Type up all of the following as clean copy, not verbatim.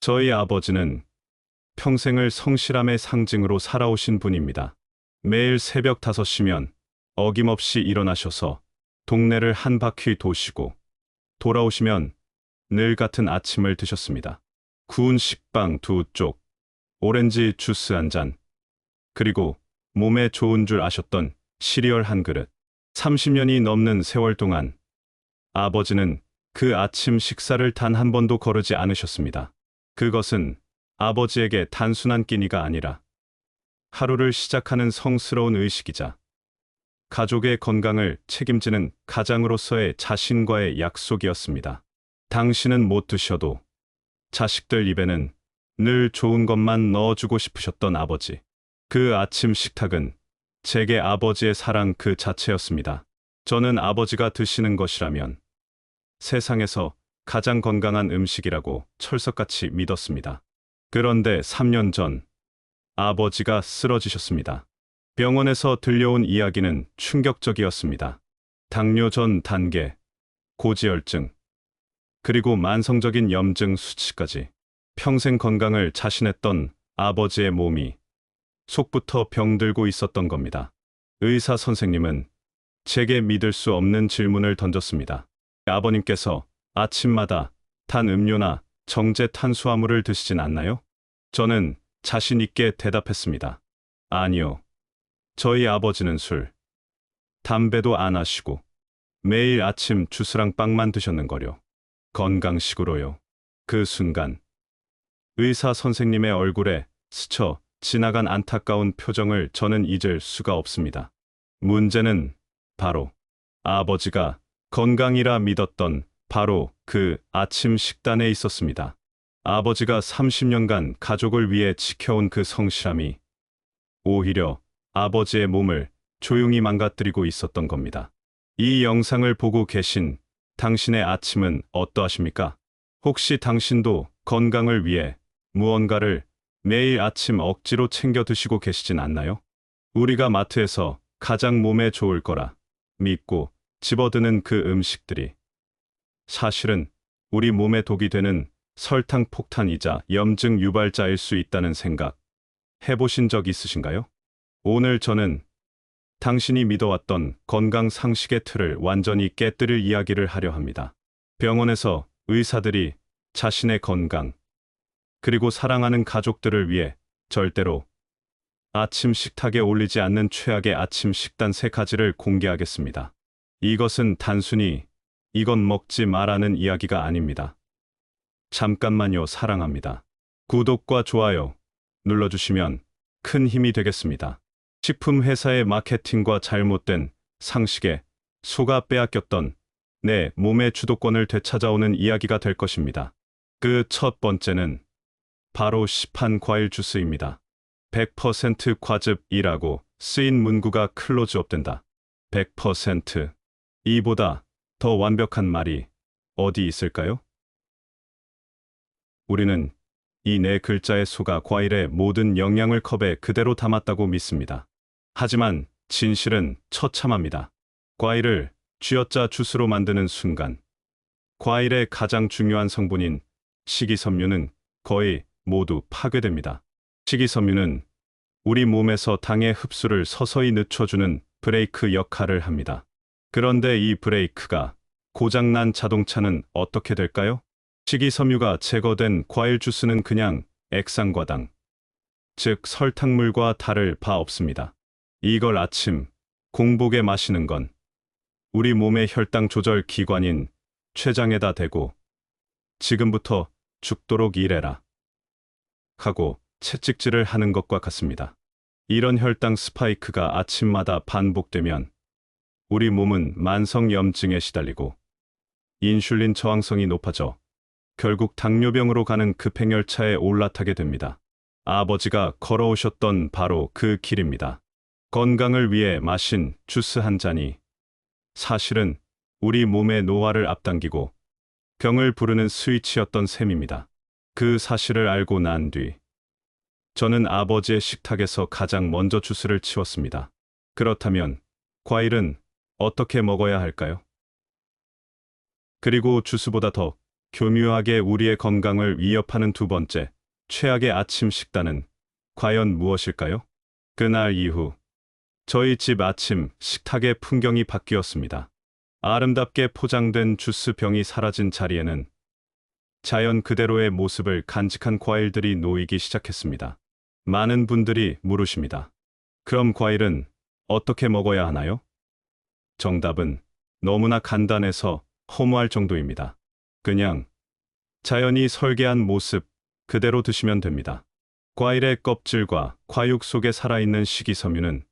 저희 아버지는 평생을 성실함의 상징으로 살아오신 분입니다. 매일 새벽 5시면 어김없이 일어나셔서 동네를 한 바퀴 도시고 돌아오시면 늘 같은 아침을 드셨습니다. 구운 식빵 2쪽, 오렌지 주스 한 잔, 그리고 몸에 좋은 줄 아셨던 시리얼 한 그릇. 30년이 넘는 세월 동안 아버지는 그 아침 식사를 단 한 번도 거르지 않으셨습니다. 그것은 아버지에게 단순한 끼니가 아니라 하루를 시작하는 성스러운 의식이자 가족의 건강을 책임지는 가장으로서의 자신과의 약속이었습니다. 당신은 못 드셔도 자식들 입에는 늘 좋은 것만 넣어주고 싶으셨던 아버지. 그 아침 식탁은 제게 아버지의 사랑 그 자체였습니다. 저는 아버지가 드시는 것이라면 세상에서 가장 건강한 음식이라고 철석같이 믿었습니다. 그런데 3년 전 아버지가 쓰러지셨습니다. 병원에서 들려온 이야기는 충격적이었습니다. 당뇨 전 단계, 고지혈증, 그리고 만성적인 염증 수치까지. 평생 건강을 자신했던 아버지의 몸이 속부터 병들고 있었던 겁니다. 의사 선생님은 제게 믿을 수 없는 질문을 던졌습니다. 아버님께서 아침마다 단 음료나 정제 탄수화물을 드시진 않나요? 저는 자신 있게 대답했습니다. 아니요. 저희 아버지는 술, 담배도 안 하시고 매일 아침 주스랑 빵만 드셨는걸요. 건강식으로요. 그 순간 의사 선생님의 얼굴에 스쳐 지나간 안타까운 표정을 저는 잊을 수가 없습니다. 문제는 바로 아버지가 건강이라 믿었던 바로 그 아침 식단에 있었습니다. 아버지가 30년간 가족을 위해 지켜온 그 성실함이 오히려 아버지의 몸을 조용히 망가뜨리고 있었던 겁니다. 이 영상을 보고 계신 당신의 아침은 어떠하십니까? 혹시 당신도 건강을 위해 무언가를 매일 아침 억지로 챙겨 드시고 계시진 않나요? 우리가 마트에서 가장 몸에 좋을 거라 믿고 집어드는 그 음식들이 사실은 우리 몸에 독이 되는 설탕 폭탄이자 염증 유발자일 수 있다는 생각 해보신 적 있으신가요? 오늘 저는 당신이 믿어왔던 건강 상식의 틀을 완전히 깨뜨릴 이야기를 하려 합니다. 병원에서 의사들이 자신의 건강, 그리고 사랑하는 가족들을 위해 절대로 아침 식탁에 올리지 않는 최악의 아침 식단 3가지를 공개하겠습니다. 이것은 단순히 이건 먹지 마라는 이야기가 아닙니다. 잠깐만요. 사랑합니다. 구독과 좋아요 눌러주시면 큰 힘이 되겠습니다. 식품 회사의 마케팅과 잘못된 상식에 속아 빼앗겼던 내 몸의 주도권을 되찾아오는 이야기가 될 것입니다. 그 첫 번째는 바로 시판 과일 주스입니다. 100% 과즙이라고 쓰인 문구가 클로즈업된다. 100%. 이보다 더 완벽한 말이 어디 있을까요? 우리는 이 4글자의 속아 과일의 모든 영양을 컵에 그대로 담았다고 믿습니다. 하지만 진실은 처참합니다. 과일을 쥐어짜 주스로 만드는 순간 과일의 가장 중요한 성분인 식이섬유는 거의 모두 파괴됩니다. 식이섬유는 우리 몸에서 당의 흡수를 서서히 늦춰주는 브레이크 역할을 합니다. 그런데 이 브레이크가 고장난 자동차는 어떻게 될까요? 식이섬유가 제거된 과일 주스는 그냥 액상과당, 즉 설탕물과 다를 바 없습니다. 이걸 아침 공복에 마시는 건 우리 몸의 혈당 조절 기관인 췌장에다 대고 지금부터 죽도록 일해라 하고 채찍질을 하는 것과 같습니다. 이런 혈당 스파이크가 아침마다 반복되면 우리 몸은 만성염증에 시달리고 인슐린 저항성이 높아져 결국 당뇨병으로 가는 급행열차에 올라타게 됩니다. 아버지가 걸어오셨던 바로 그 길입니다. 건강을 위해 마신 주스 한 잔이 사실은 우리 몸의 노화를 앞당기고 병을 부르는 스위치였던 셈입니다. 그 사실을 알고 난 뒤 저는 아버지의 식탁에서 가장 먼저 주스를 치웠습니다. 그렇다면 과일은 어떻게 먹어야 할까요? 그리고 주스보다 더 교묘하게 우리의 건강을 위협하는 두 번째, 최악의 아침 식단은 과연 무엇일까요? 그날 이후 저희 집 아침 식탁의 풍경이 바뀌었습니다. 아름답게 포장된 주스 병이 사라진 자리에는 자연 그대로의 모습을 간직한 과일들이 놓이기 시작했습니다. 많은 분들이 물으십니다. 그럼 과일은 어떻게 먹어야 하나요? 정답은 너무나 간단해서 허무할 정도입니다. 그냥 자연이 설계한 모습 그대로 드시면 됩니다. 과일의 껍질과 과육 속에 살아있는 식이섬유는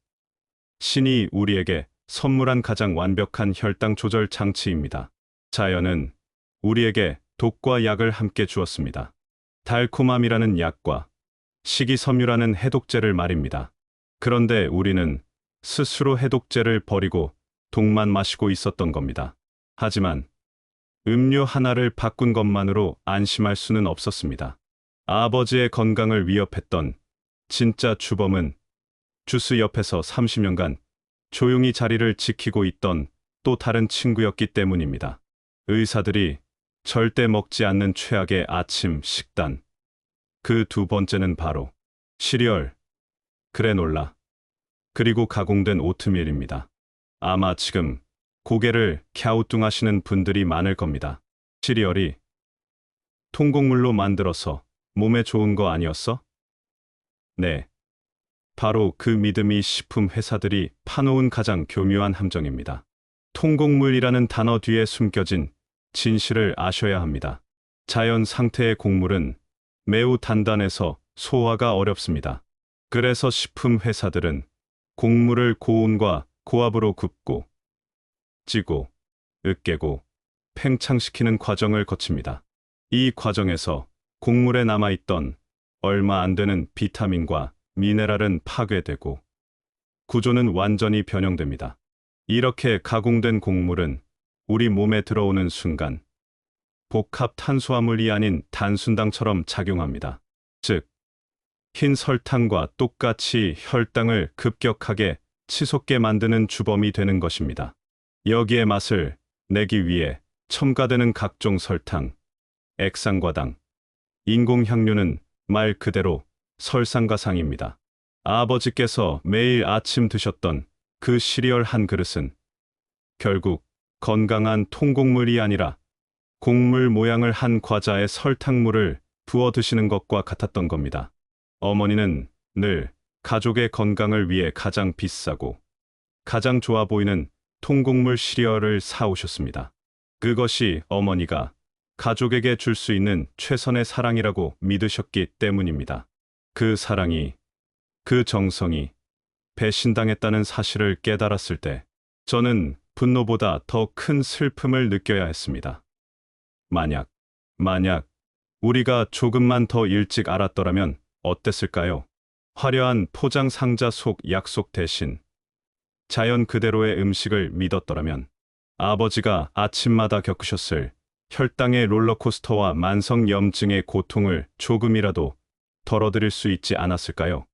신이 우리에게 선물한 가장 완벽한 혈당 조절 장치입니다. 자연은 우리에게 독과 약을 함께 주었습니다. 달콤함이라는 약과 식이섬유라는 해독제를 말입니다. 그런데 우리는 스스로 해독제를 버리고 독만 마시고 있었던 겁니다. 하지만 음료 하나를 바꾼 것만으로 안심할 수는 없었습니다. 아버지의 건강을 위협했던 진짜 주범은 주스 옆에서 30년간 조용히 자리를 지키고 있던 또 다른 친구였기 때문입니다. 의사들이 절대 먹지 않는 최악의 아침 식단. 그 두 번째는 바로 시리얼, 그래놀라, 그리고 가공된 오트밀입니다. 아마 지금 고개를 갸우뚱하시는 분들이 많을 겁니다. 시리얼이 통곡물로 만들어서 몸에 좋은 거 아니었어? 네. 바로 그 믿음이 식품 회사들이 파놓은 가장 교묘한 함정입니다. 통곡물이라는 단어 뒤에 숨겨진 진실을 아셔야 합니다. 자연 상태의 곡물은 매우 단단해서 소화가 어렵습니다. 그래서 식품 회사들은 곡물을 고온과 고압으로 굽고 찌고 으깨고 팽창시키는 과정을 거칩니다. 이 과정에서 곡물에 남아있던 얼마 안 되는 비타민과 미네랄은 파괴되고 구조는 완전히 변형됩니다. 이렇게 가공된 곡물은 우리 몸에 들어오는 순간 복합 탄수화물이 아닌 단순당처럼 작용합니다. 즉, 흰 설탕과 똑같이 혈당을 급격하게 치솟게 만드는 주범이 되는 것입니다. 여기에 맛을 내기 위해 첨가되는 각종 설탕, 액상과당, 인공향료는 말 그대로 설상가상입니다. 아버지께서 매일 아침 드셨던 그 시리얼 한 그릇은 결국 건강한 통곡물이 아니라 곡물 모양을 한 과자에 설탕물을 부어 드시는 것과 같았던 겁니다. 어머니는 늘 가족의 건강을 위해 가장 비싸고 가장 좋아 보이는 통곡물 시리얼을 사오셨습니다. 그것이 어머니가 가족에게 줄 수 있는 최선의 사랑이라고 믿으셨기 때문입니다. 그 사랑이, 그 정성이 배신당했다는 사실을 깨달았을 때 저는 분노보다 더 큰 슬픔을 느껴야 했습니다. 만약 우리가 조금만 더 일찍 알았더라면 어땠을까요? 화려한 포장 상자 속 약속 대신 자연 그대로의 음식을 믿었더라면 아버지가 아침마다 겪으셨을 혈당의 롤러코스터와 만성염증의 고통을 조금이라도 덜어드릴 수 있지 않았을까요?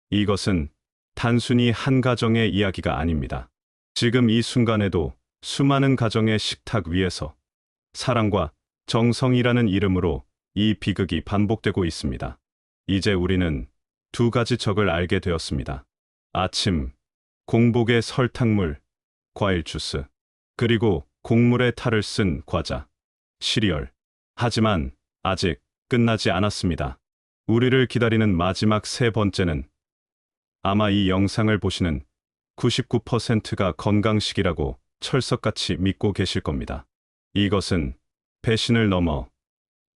이것은 단순히 한 가정의 이야기가 아닙니다. 지금 이 순간에도 수많은 가정의 식탁 위에서 사랑과 정성이라는 이름으로 이 비극이 반복되고 있습니다. 이제 우리는 두 가지 적을 알게 되었습니다. 아침, 공복의 설탕물, 과일 주스, 그리고 곡물의 탈을 쓴 과자, 시리얼. 하지만 아직 끝나지 않았습니다. 우리를 기다리는 마지막 세 번째는 아마 이 영상을 보시는 99%가 건강식이라고 철석같이 믿고 계실 겁니다. 이것은 배신을 넘어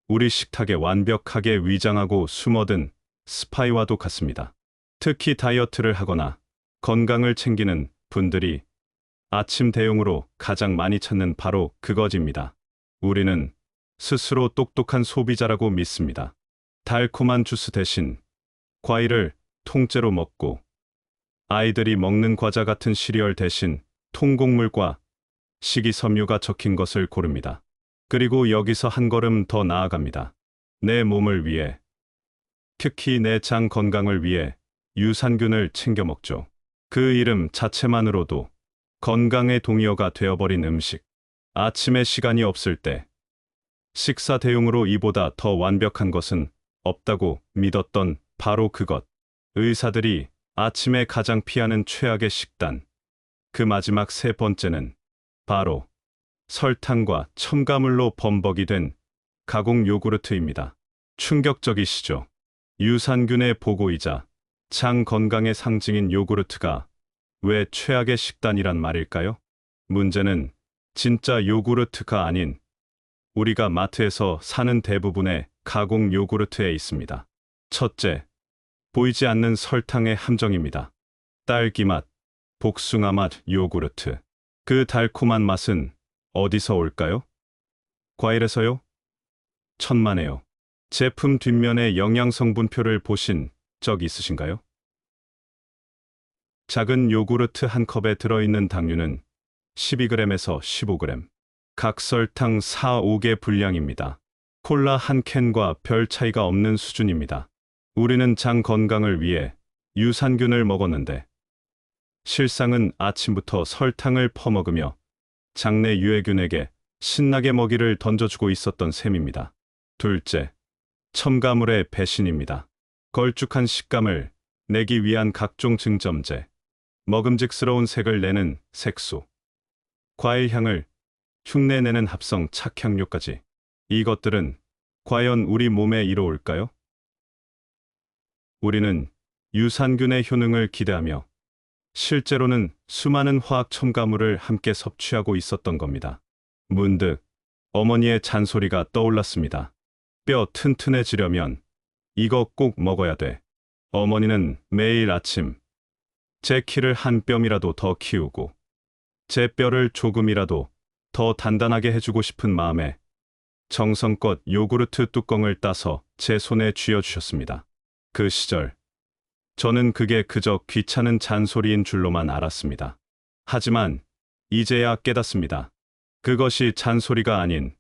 우리 식탁에 완벽하게 위장하고 숨어든 스파이와도 같습니다. 특히 다이어트를 하거나 건강을 챙기는 분들이 아침 대용으로 가장 많이 찾는 바로 그것입니다. 우리는 스스로 똑똑한 소비자라고 믿습니다. 달콤한 주스 대신 과일을 통째로 먹고 아이들이 먹는 과자 같은 시리얼 대신 통곡물과 식이섬유가 적힌 것을 고릅니다. 그리고 여기서 한 걸음 더 나아갑니다. 내 몸을 위해, 특히 내 장 건강을 위해 유산균을 챙겨 먹죠. 그 이름 자체만으로도 건강의 동의어가 되어버린 음식. 아침에 시간이 없을 때 식사 대용으로 이보다 더 완벽한 것은 없다고 믿었던 바로 그것. 의사들이 아침에 가장 피하는 최악의 식단. 그 마지막 세 번째는 바로 설탕과 첨가물로 범벅이 된 가공 요구르트입니다. 충격적이시죠? 유산균의 보고이자 장 건강의 상징인 요구르트가 왜 최악의 식단이란 말일까요? 문제는 진짜 요구르트가 아닌 우리가 마트에서 사는 대부분의 가공 요구르트에 있습니다. 첫째, 보이지 않는 설탕의 함정입니다. 딸기 맛, 복숭아 맛 요구르트. 그 달콤한 맛은 어디서 올까요? 과일에서요? 천만에요. 제품 뒷면의 영양성분표를 보신 적 있으신가요? 작은 요구르트 한 컵에 들어있는 당류는 12g에서 15g. 각설탕 4, 5개 분량입니다. 콜라 한 캔과 별 차이가 없는 수준입니다. 우리는 장 건강을 위해 유산균을 먹었는데 실상은 아침부터 설탕을 퍼먹으며 장내 유해균에게 신나게 먹이를 던져주고 있었던 셈입니다. 둘째, 첨가물의 배신입니다. 걸쭉한 식감을 내기 위한 각종 증점제, 먹음직스러운 색을 내는 색소, 과일 향을 흉내내는 합성 착향료까지. 이것들은 과연 우리 몸에 이로울까요? 우리는 유산균의 효능을 기대하며 실제로는 수많은 화학 첨가물을 함께 섭취하고 있었던 겁니다. 문득 어머니의 잔소리가 떠올랐습니다. 뼈 튼튼해지려면 이거 꼭 먹어야 돼. 어머니는 매일 아침 제 키를 한 뼘이라도 더 키우고 제 뼈를 조금이라도 더 단단하게 해주고 싶은 마음에 정성껏 요구르트 뚜껑을 따서 제 손에 쥐어주셨습니다. 그 시절 저는 그게 그저 귀찮은 잔소리인 줄로만 알았습니다. 하지만 이제야 깨닫습니다. 그것이 잔소리가 아닌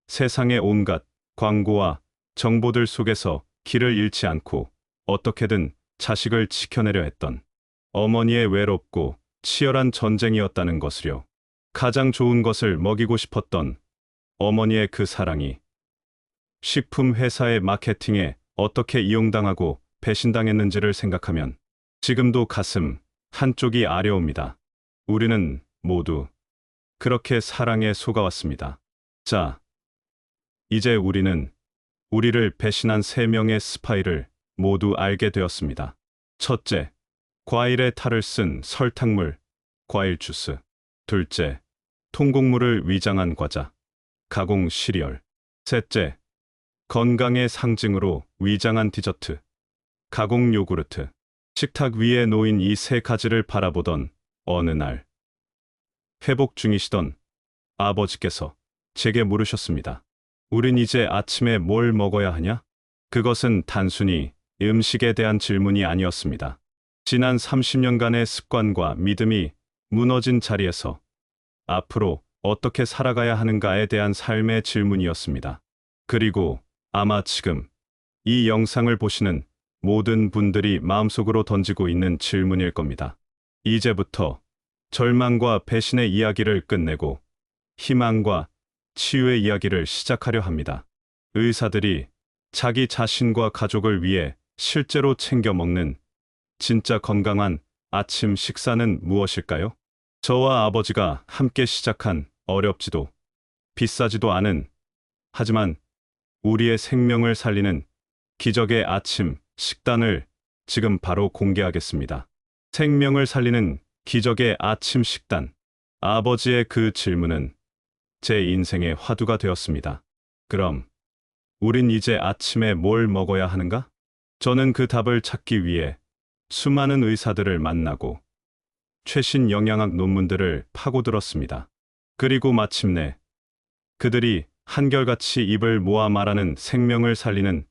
세상의 온갖 광고와 정보들 속에서 길을 잃지 않고 어떻게든 자식을 지켜내려 했던 어머니의 외롭고 치열한 전쟁이었다는 것을요. 가장 좋은 것을 먹이고 싶었던 어머니의 그 사랑이 식품 회사의 마케팅에 어떻게 이용당하고 배신당했는지를 생각하면 지금도 가슴 한쪽이 아려옵니다. 우리는 모두 그렇게 사랑에 속아왔습니다. 자, 이제 우리는 우리를 배신한 3명의 스파이를 모두 알게 되었습니다. 첫째, 과일의 탈을 쓴 설탕물, 과일 주스. 둘째, 통곡물을 위장한 과자, 가공 시리얼. 셋째, 건강의 상징으로 위장한 디저트, 가공 요구르트. 식탁 위에 놓인 이 3가지를 바라보던 어느 날, 회복 중이시던 아버지께서 제게 물으셨습니다. 우린 이제 아침에 뭘 먹어야 하냐? 그것은 단순히 음식에 대한 질문이 아니었습니다. 지난 30년간의 습관과 믿음이 무너진 자리에서 앞으로 어떻게 살아가야 하는가에 대한 삶의 질문이었습니다. 그리고 아마 지금 이 영상을 보시는 모든 분들이 마음속으로 던지고 있는 질문일 겁니다. 이제부터 절망과 배신의 이야기를 끝내고 희망과 치유의 이야기를 시작하려 합니다. 의사들이 자기 자신과 가족을 위해 실제로 챙겨 먹는 진짜 건강한 아침 식사는 무엇일까요? 저와 아버지가 함께 시작한 어렵지도 비싸지도 않은, 하지만 우리의 생명을 살리는 기적의 아침 식단을 지금 바로 공개하겠습니다. 생명을 살리는 기적의 아침 식단. 아버지의 그 질문은 제 인생의 화두가 되었습니다. 그럼 우린 이제 아침에 뭘 먹어야 하는가? 저는 그 답을 찾기 위해 수많은 의사들을 만나고 최신 영양학 논문들을 파고들었습니다. 그리고 마침내 그들이 한결같이 입을 모아 말하는 생명을 살리는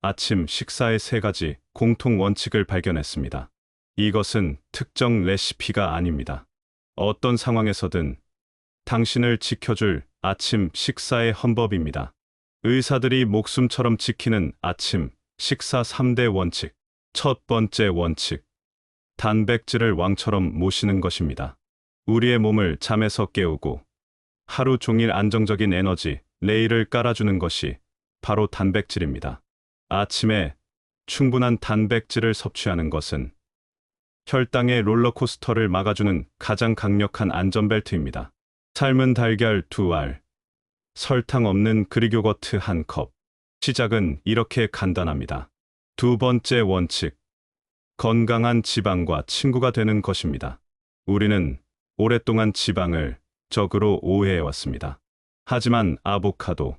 아침 식사의 3가지 공통 원칙을 발견했습니다. 이것은 특정 레시피가 아닙니다. 어떤 상황에서든 당신을 지켜줄 아침 식사의 헌법입니다. 의사들이 목숨처럼 지키는 아침 식사 3대 원칙. 첫 번째 원칙. 단백질을 왕처럼 모시는 것입니다. 우리의 몸을 잠에서 깨우고 하루 종일 안정적인 에너지, 레일을 깔아주는 것이 바로 단백질입니다. 아침에 충분한 단백질을 섭취하는 것은 혈당의 롤러코스터를 막아주는 가장 강력한 안전벨트입니다. 삶은 달걀 2알, 설탕 없는 그릭 요거트 1컵. 시작은 이렇게 간단합니다. 두 번째 원칙, 건강한 지방과 친구가 되는 것입니다. 우리는 오랫동안 지방을 적으로 오해해왔습니다. 하지만 아보카도,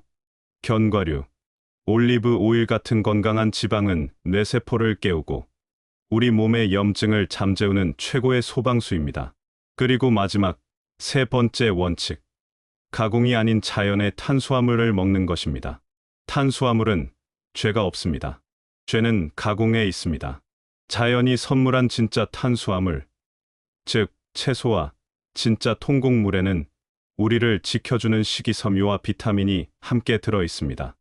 견과류, 올리브 오일 같은 건강한 지방은 뇌세포를 깨우고 우리 몸의 염증을 잠재우는 최고의 소방수입니다. 그리고 마지막 세 번째 원칙, 가공이 아닌 자연의 탄수화물을 먹는 것입니다. 탄수화물은 죄가 없습니다. 죄는 가공에 있습니다. 자연이 선물한 진짜 탄수화물, 즉 채소와 진짜 통곡물에는 우리를 지켜주는 식이섬유와 비타민이 함께 들어 있습니다.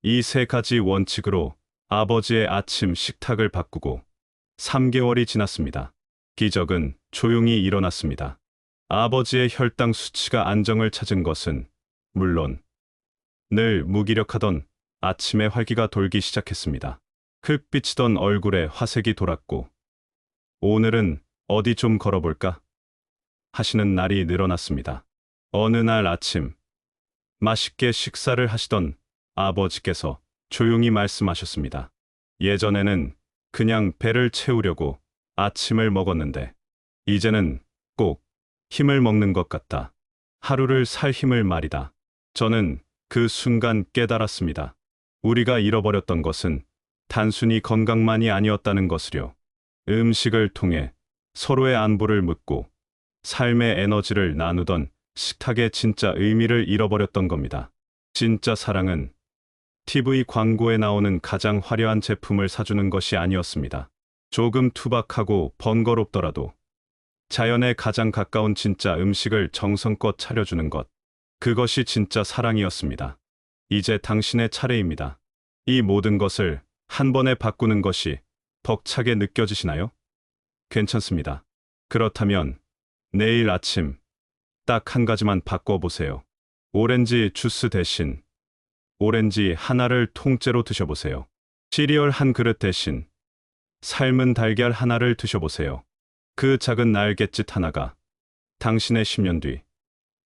이 세 가지 원칙으로 아버지의 아침 식탁을 바꾸고 3개월이 지났습니다. 기적은 조용히 일어났습니다. 아버지의 혈당 수치가 안정을 찾은 것은 물론 늘 무기력하던 아침에 활기가 돌기 시작했습니다. 흙비치던 얼굴에 화색이 돌았고 오늘은 어디 좀 걸어볼까? 하시는 날이 늘어났습니다. 어느 날 아침 맛있게 식사를 하시던 아버지께서 조용히 말씀하셨습니다. 예전에는 그냥 배를 채우려고 아침을 먹었는데 이제는 꼭 힘을 먹는 것 같다. 하루를 살 힘을 말이다. 저는 그 순간 깨달았습니다. 우리가 잃어버렸던 것은 단순히 건강만이 아니었다는 것을요. 음식을 통해 서로의 안부를 묻고 삶의 에너지를 나누던 식탁의 진짜 의미를 잃어버렸던 겁니다. 진짜 사랑은 TV 광고에 나오는 가장 화려한 제품을 사주는 것이 아니었습니다. 조금 투박하고 번거롭더라도 자연에 가장 가까운 진짜 음식을 정성껏 차려주는 것. 그것이 진짜 사랑이었습니다. 이제 당신의 차례입니다. 이 모든 것을 한 번에 바꾸는 것이 벅차게 느껴지시나요? 괜찮습니다. 그렇다면 내일 아침 딱 한 가지만 바꿔보세요. 오렌지 주스 대신 오렌지 하나를 통째로 드셔보세요. 시리얼 한 그릇 대신 삶은 달걀 하나를 드셔보세요. 그 작은 날갯짓 하나가 당신의 10년 뒤,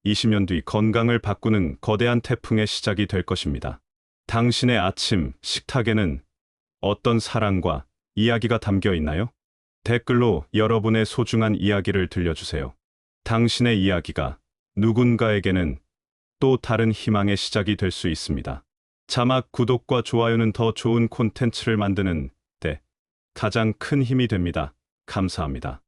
20년 뒤 건강을 바꾸는 거대한 태풍의 시작이 될 것입니다. 당신의 아침 식탁에는 어떤 사랑과 이야기가 담겨 있나요? 댓글로 여러분의 소중한 이야기를 들려주세요. 당신의 이야기가 누군가에게는 또 다른 희망의 시작이 될 수 있습니다. 자막, 구독과 좋아요는 더 좋은 콘텐츠를 만드는 데 가장 큰 힘이 됩니다. 감사합니다.